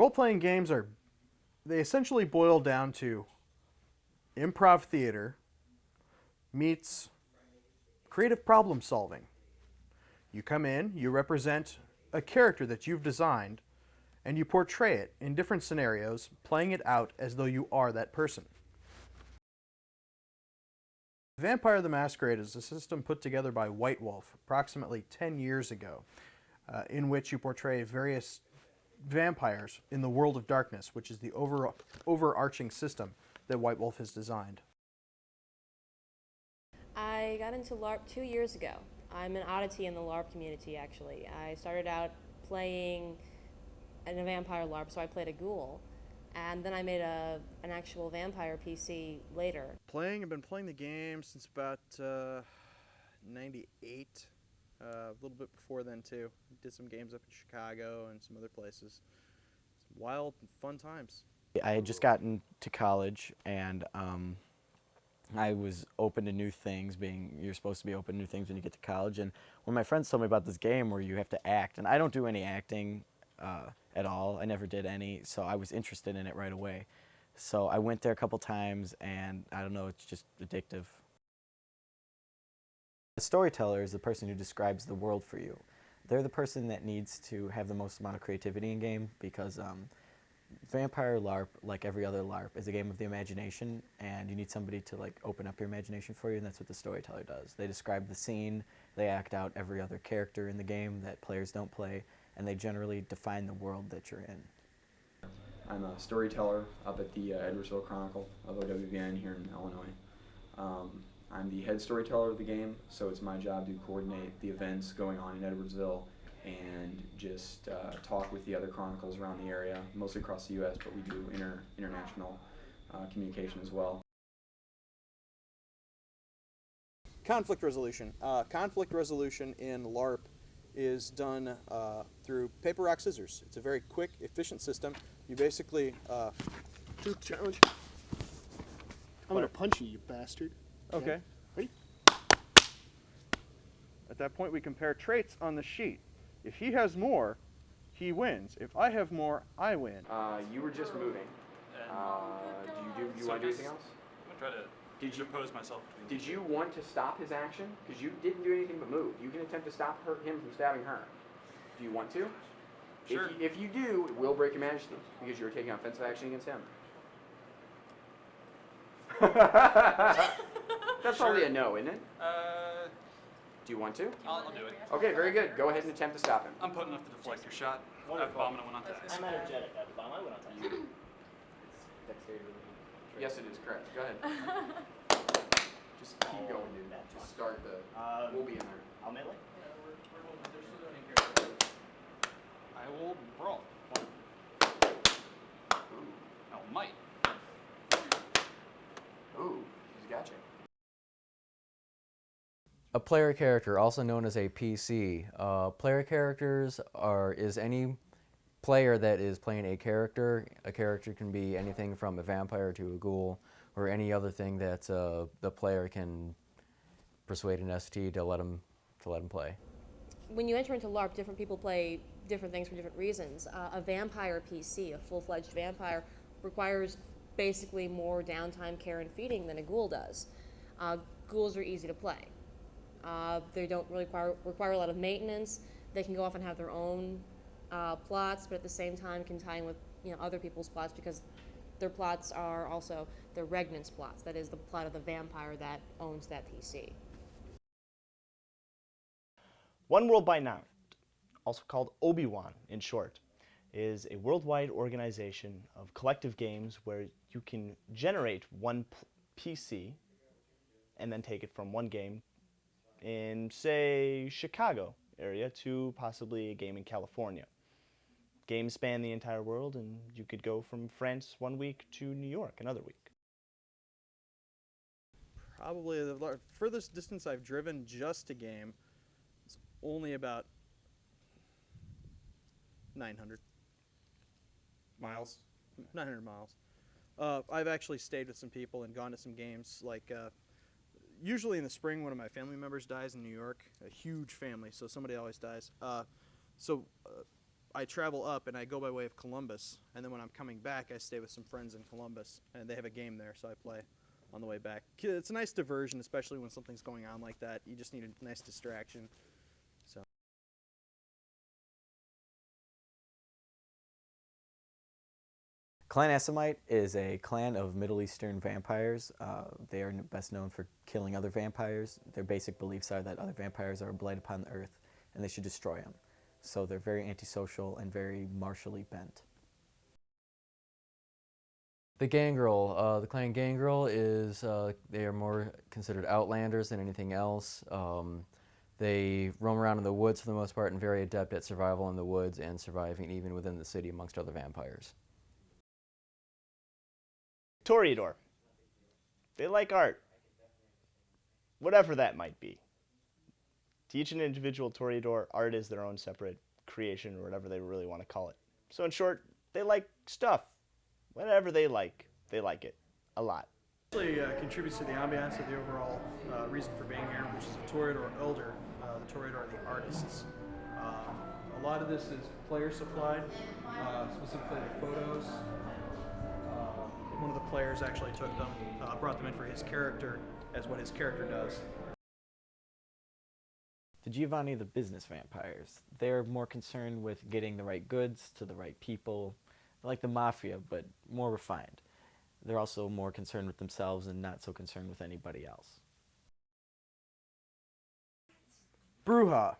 Role-playing games they essentially boil down to improv theater meets creative problem solving. You come in, you represent a character that you've designed, and you portray it in different scenarios, playing it out as though you are that person. Vampire the Masquerade is a system put together by White Wolf approximately 10 years ago, in which you portray various vampires in the world of darkness, which is the overarching system that White Wolf has designed. I got into LARP 2 years ago. I'm an oddity in the LARP community, actually. I started out playing in a vampire LARP, so I played a ghoul. And then I made an actual vampire PC later. I've been playing the game since about 98, a little bit before then too. Did some games up in Chicago and some other places. Some wild, fun times. I had just gotten to college, and I was open to new things, you're supposed to be open to new things when you get to college. And when my friends told me about this game where you have to act, and I don't do any acting at all, I never did any, so I was interested in it right away. So I went there a couple times, and I don't know, it's just addictive. The storyteller is the person who describes the world for you. They're the person that needs to have the most amount of creativity in game, because Vampire LARP, like every other LARP, is a game of the imagination, and you need somebody to open up your imagination for you, and that's what the storyteller does. They describe the scene, they act out every other character in the game that players don't play, and they generally define the world that you're in. I'm a storyteller up at the Edwardsville Chronicle of OWVN here in Illinois. I'm the head storyteller of the game, so it's my job to coordinate the events going on in Edwardsville and just talk with the other chronicles around the area, mostly across the U.S., but we do international communication as well. Conflict resolution. Conflict resolution in LARP is done through paper, rock, scissors. It's a very quick, efficient system. You basically... Truth challenge. I'm going to punch you, you bastard. Okay. Ready? At that point, we compare traits on the sheet. If he has more, he wins. If I have more, I win. You were just moving. Do you want to do anything else? I'm going to try to interpose myself between Did you want to stop his action? Because you didn't do anything but move. You can attempt to stop him from stabbing her. Do you want to? Sure. If you do, it will break your majesty, because you're taking offensive action against him. That's probably a no, isn't it? Do you want to? I'll do it. Okay, very good. Go ahead and attempt to stop him. I'm put enough to deflect your shot. I have bomb and I went on task. I'm energetic. I have a bomb. I went on task. Yes, it is correct. Go ahead. Just keep going, dude. Just start the... we'll be in there. I'll melee. I will brawl. Oh, might. Ooh, he's got you. A player character, also known as a PC. Player characters is any player that is playing a character. A character can be anything from a vampire to a ghoul, or any other thing that the player can persuade an ST to let him play. When you enter into LARP, different people play different things for different reasons. A vampire PC, a full-fledged vampire, requires basically more downtime, care, and feeding than a ghoul does. Ghouls are easy to play. They don't really require a lot of maintenance. They can go off and have their own plots, but at the same time can tie in with other people's plots, because their plots are also the regnant's plots. That is the plot of the vampire that owns that PC. One World by Night, also called Obi-Wan in short, is a worldwide organization of collective games where you can generate one PC and then take it from one game in, say, Chicago area to possibly a game in California. Games span the entire world, and you could go from France one week to New York another week. Probably the furthest distance I've driven just to game is only about 900 Miles. 900 miles. I've actually stayed with some people and gone to some games. Usually in the spring, one of my family members dies in New York. A huge family, so somebody always dies. I travel up and I go by way of Columbus, and then when I'm coming back, I stay with some friends in Columbus, and they have a game there, so I play on the way back. It's a nice diversion, especially when something's going on like that. You just need a nice distraction. So. Clan Essamite is a clan of Middle Eastern vampires. They are best known for killing other vampires. Their basic beliefs are that other vampires are a blight upon the earth, and they should destroy them. So they're very antisocial and very martially bent. The Gangrel, the clan Gangrel is, they are more considered outlanders than anything else. They roam around in the woods for the most part and very adept at survival in the woods and surviving even within the city amongst other vampires. Toreador. They like art. Whatever that might be. To each an individual Toreador, art is their own separate creation or whatever they really want to call it. So in short, they like stuff. Whatever they like it. A lot. Actually contributes to the ambiance of the overall reason for being here, which is the Toreador Elder. The Toreador are the artists. A lot of this is player supplied, specifically the photos. One of the players actually took them, brought them in for his character as what his character does. The Giovanni the business vampires. They're more concerned with getting the right goods to the right people. They're like the mafia, but more refined. They're also more concerned with themselves and not so concerned with anybody else. Brujah.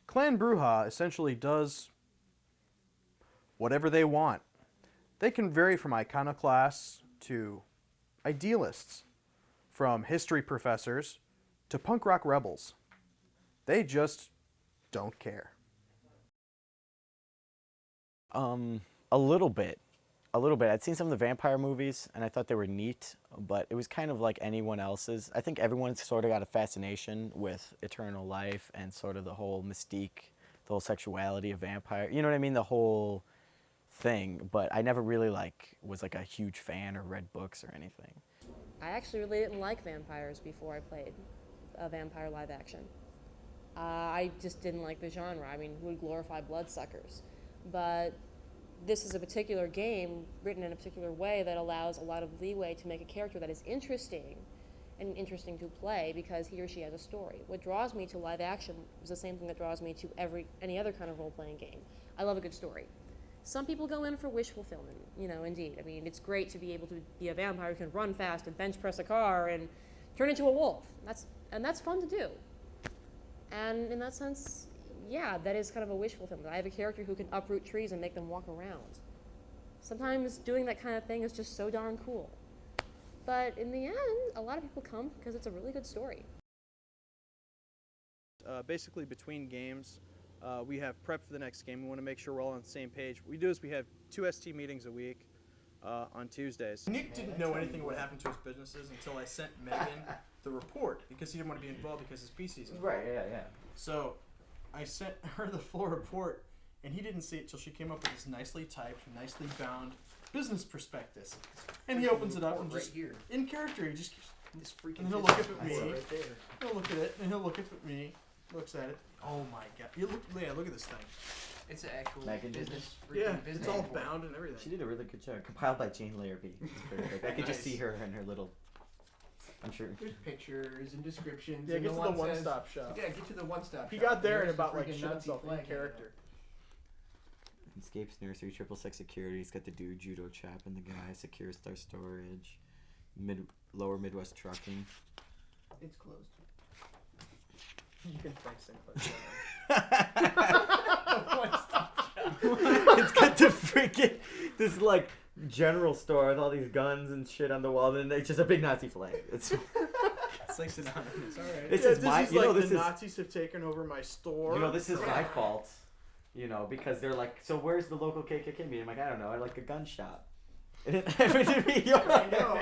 Clan Brujah essentially does whatever they want. They can vary from iconoclasts to idealists, from history professors to punk rock rebels. They just don't care. A little bit. I'd seen some of the vampire movies, and I thought they were neat, but it was kind of like anyone else's. I think everyone's sort of got a fascination with eternal life and sort of the whole mystique, the whole sexuality of vampire. You know what I mean? The whole thing. But I never really was a huge fan or read books or anything. I actually really didn't like vampires before I played a vampire live action. I just didn't like the genre. I mean, who would glorify bloodsuckers? But this is a particular game written in a particular way that allows a lot of leeway to make a character that is interesting and interesting to play because he or she has a story. What draws me to live action is the same thing that draws me to any other kind of role-playing game. I love a good story. Some people go in for wish fulfillment, indeed. I mean, it's great to be able to be a vampire who can run fast and bench press a car and turn into a wolf. That's fun to do. And in that sense, yeah, that is kind of a wish fulfillment. I have a character who can uproot trees and make them walk around. Sometimes doing that kind of thing is just so darn cool. But in the end, a lot of people come because it's a really good story. Basically, between games, we have prep for the next game. We want to make sure we're all on the same page. What we do is we have 2 ST meetings a week on Tuesdays. Nick didn't know anything what happened to his businesses until I sent Megan the report because he didn't want to be involved because his PC's involved. Right, yeah. So I sent her the full report, and he didn't see it till she came up with this nicely typed, nicely bound business prospectus. And he opens it up and just, here. in character, he just keeps, This freaking and he'll look up at me. right there. He'll look at it, and he'll look up at me, looks at it. Oh my god. Look at this thing. It's an actual Megan did business. Yeah, business it's all report. bound and everything. She did a really good job. Compiled by Jane Larrabee. It's perfect. I could just see her and her little, I'm sure. There's pictures and descriptions. Yeah, and get to the one says- one-stop shop. Yeah, get to the one-stop He shop. got there and There's the about freaking shit Nazi himself in flag character. Escapes nursery, triple sex security. He's got the dude judo chap and the guy secure star storage, lower Midwest trucking. It's closed. You can Frank Sinclair. It's got the freaking this general store with all these guns and shit on the wall, and it's just a big Nazi flag. It's It's synonymous. All right. This is my. the Nazis have taken over my store. This is my fault. Because they're like, so where's the local KKK meeting? I'm like, I don't know. I like a gun shop. And it happened to be yours. There you go.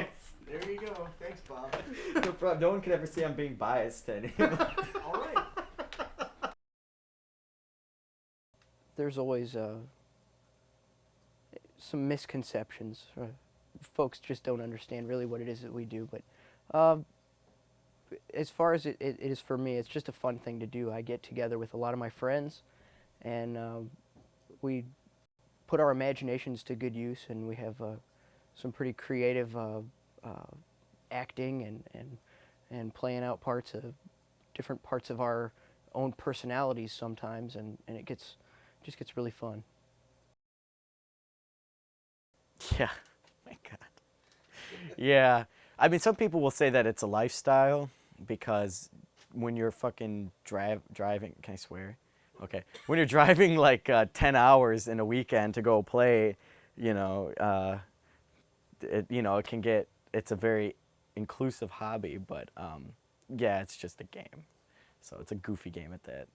There you go. Thanks, Bob. No problem. No one could ever see I'm being biased to anyone. All right. There's always some misconceptions. Folks just don't understand really what it is that we do. But as far as it is for me, it's just a fun thing to do. I get together with a lot of my friends, and we put our imaginations to good use, and we have some pretty creative acting and playing out different parts of our own personalities sometimes, and it just gets really fun. Yeah, my God. Yeah, I mean, some people will say that it's a lifestyle because when you're fucking driving, can I swear? Okay. When you're driving like 10 hours in a weekend to go play, you know, it can get, it's a very inclusive hobby, but yeah, it's just a game. So it's a goofy game at that.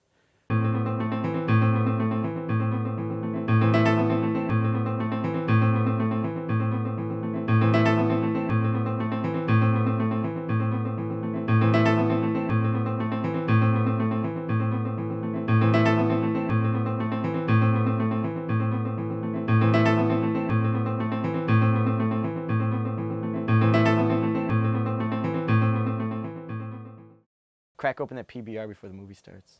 Crack open that PBR before the movie starts.